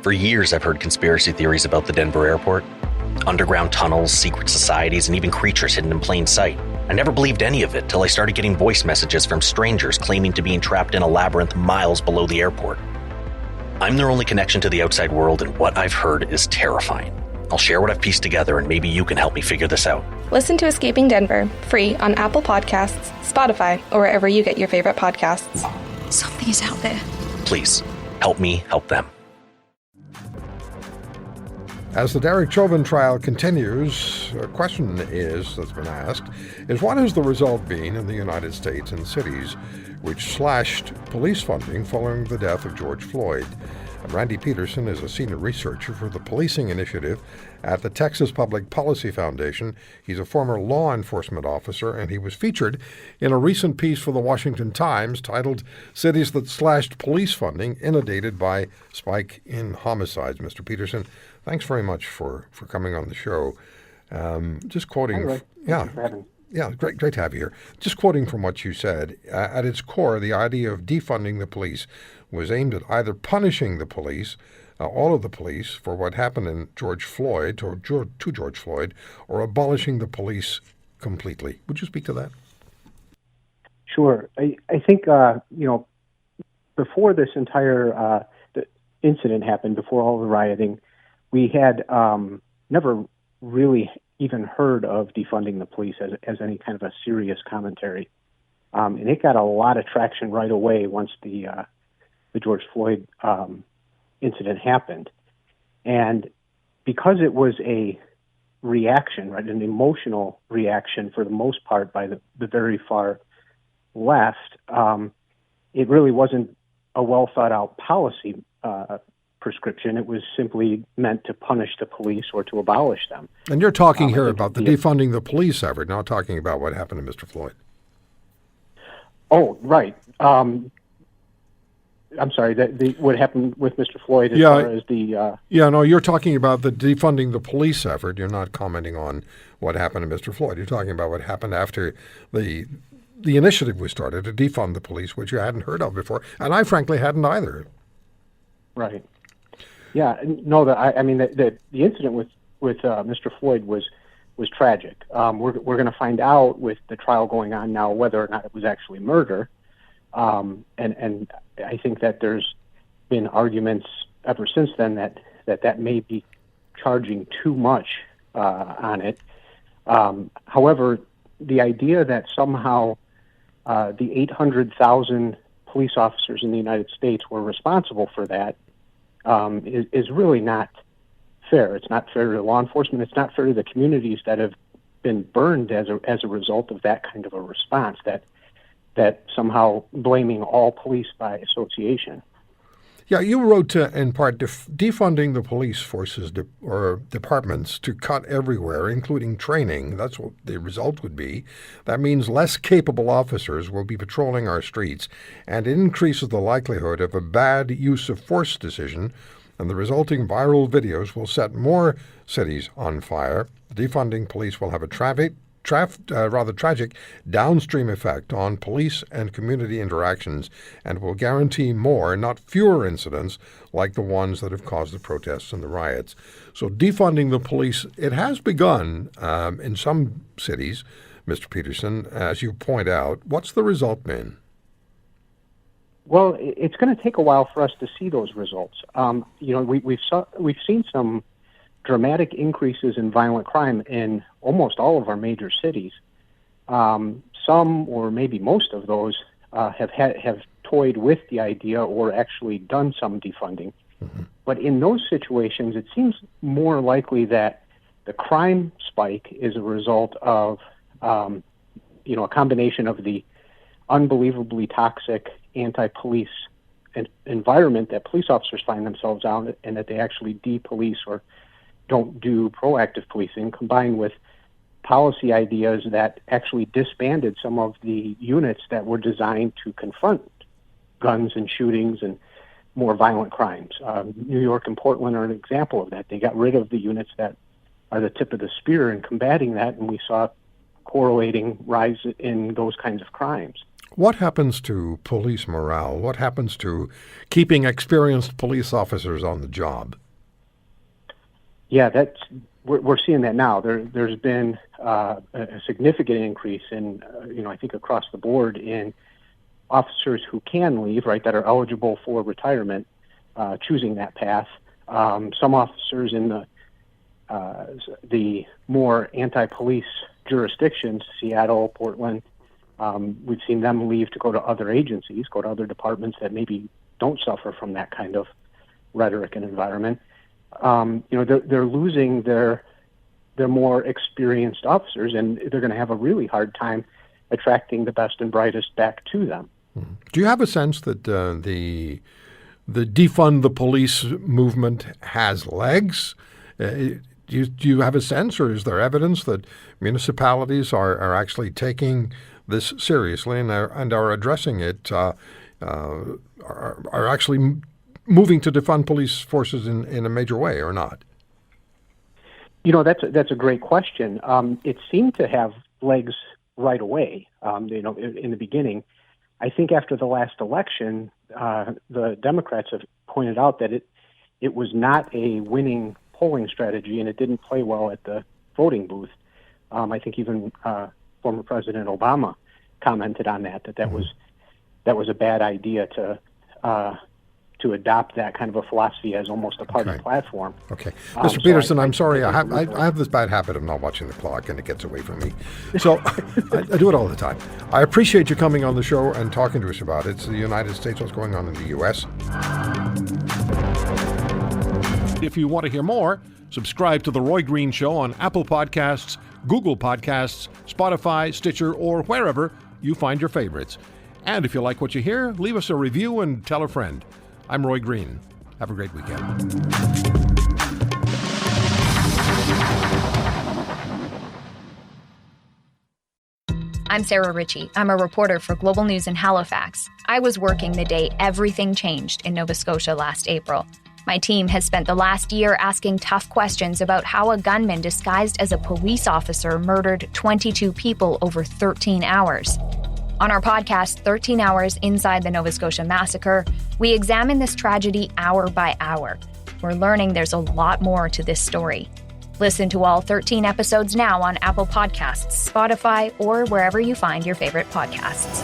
For years, I've heard conspiracy theories about the Denver airport. Underground tunnels, secret societies, and even creatures hidden in plain sight. I never believed any of it till I started getting voice messages from strangers claiming to be trapped in a labyrinth miles below the airport. I'm their only connection to the outside world, and what I've heard is terrifying. I'll share what I've pieced together, and maybe you can help me figure this out. Listen to Escaping Denver, free on Apple Podcasts, Spotify, or wherever you get your favorite podcasts. Something is out there. Please, help me help them. As the Derek Chauvin trial continues, a question that's been asked, is what has the result been in the United States and cities which slashed police funding following the death of George Floyd? Randy Peterson is a senior researcher for the Policing Initiative at the Texas Public Policy Foundation. He's a former law enforcement officer, and he was featured in a recent piece for the Washington Times titled "Cities That Slashed Police Funding Inundated by Spike in Homicides." Mr. Peterson, thanks very much for coming on the show. Just quoting... Hi, Yeah, great to have you here. Just quoting from what you said, at its core, the idea of defunding the police was aimed at either punishing the police, all of the police, for what happened in George Floyd, to George Floyd, or abolishing the police completely. Would you speak to that? Sure. I think, before this entire the incident happened, before all the rioting, we had never really even heard of defunding the police as any kind of a serious commentary. And it got a lot of traction right away once the George Floyd incident happened. And because it was a reaction, right, an emotional reaction for the most part by the very far left, it really wasn't a well thought out policy prescription. It was simply meant to punish the police or to abolish them. And you're talking here about the defunding the police effort, not talking about what happened to Mr. Floyd. Oh, right. I'm sorry, what happened with Mr. Floyd as far as the... you're talking about the defunding the police effort. You're not commenting on what happened to Mr. Floyd. You're talking about what happened after the initiative was started to defund the police, which you hadn't heard of before, and I frankly hadn't either. Right. Yeah, no, the incident with Mr. Floyd was tragic. We're going to find out with the trial going on now whether or not it was actually murder. And I think that there's been arguments ever since then that may be charging too much on it. However, the idea that somehow the 800,000 police officers in the United States were responsible for that is really not fair. It's not fair to law enforcement. It's not fair to the communities that have been burned as a result of that kind of a response, that somehow blaming all police by association. Yeah, you wrote in part, defunding the police forces or departments to cut everywhere, including training. That's what the result would be. That means less capable officers will be patrolling our streets, and it increases the likelihood of a bad use of force decision, and the resulting viral videos will set more cities on fire. Defunding police will have a rather tragic downstream effect on police and community interactions, and will guarantee more, not fewer, incidents like the ones that have caused the protests and the riots. So defunding the police, it has begun in some cities, Mr. Peterson, as you point out. What's the result been? Well, it's going to take a while for us to see those results. We've seen some dramatic increases in violent crime in almost all of our major cities. Some, or maybe most of those, have toyed with the idea or actually done some defunding. Mm-hmm. But in those situations, it seems more likely that the crime spike is a result of, a combination of the unbelievably toxic anti-police environment that police officers find themselves out, and that they actually de-police or don't do proactive policing, combined with policy ideas that actually disbanded some of the units that were designed to confront guns and shootings and more violent crimes. New York and Portland are an example of that. They got rid of the units that are the tip of the spear in combating that, and we saw correlating rise in those kinds of crimes. What happens to police morale? What happens to keeping experienced police officers on the job? Yeah, we're seeing that now. There's been a significant increase in, I think across the board in officers who can leave, right, that are eligible for retirement, choosing that path. Some officers in the more anti-police jurisdictions, Seattle, Portland, we've seen them leave to go to other agencies, go to other departments that maybe don't suffer from that kind of rhetoric and environment. They're losing their more experienced officers, and they're going to have a really hard time attracting the best and brightest back to them. Do you have a sense that the defund the police movement has legs? Do you have a sense, or is there evidence that municipalities are actually taking this seriously and are addressing it, are actually moving to defund police forces in a major way, or not? That's a great question. It seemed to have legs right away. In the beginning, I think after the last election, the Democrats have pointed out that it was not a winning polling strategy, and it didn't play well at the voting booth. I think even former President Obama commented on that was a bad idea to adopt that kind of a philosophy as almost a party platform. Okay. Mr. Peterson, I'm sorry. I have this bad habit of not watching the clock, and it gets away from me. So I do it all the time. I appreciate you coming on the show and talking to us about it. It's the United States, what's going on in the U.S. If you want to hear more, subscribe to The Roy Green Show on Apple Podcasts, Google Podcasts, Spotify, Stitcher, or wherever you find your favorites. And if you like what you hear, leave us a review and tell a friend. I'm Roy Green. Have a great weekend. I'm Sarah Ritchie. I'm a reporter for Global News in Halifax. I was working the day everything changed in Nova Scotia last April. My team has spent the last year asking tough questions about how a gunman disguised as a police officer murdered 22 people over 13 hours. On our podcast, 13 Hours Inside the Nova Scotia Massacre, we examine this tragedy hour by hour. We're learning there's a lot more to this story. Listen to all 13 episodes now on Apple Podcasts, Spotify, or wherever you find your favorite podcasts.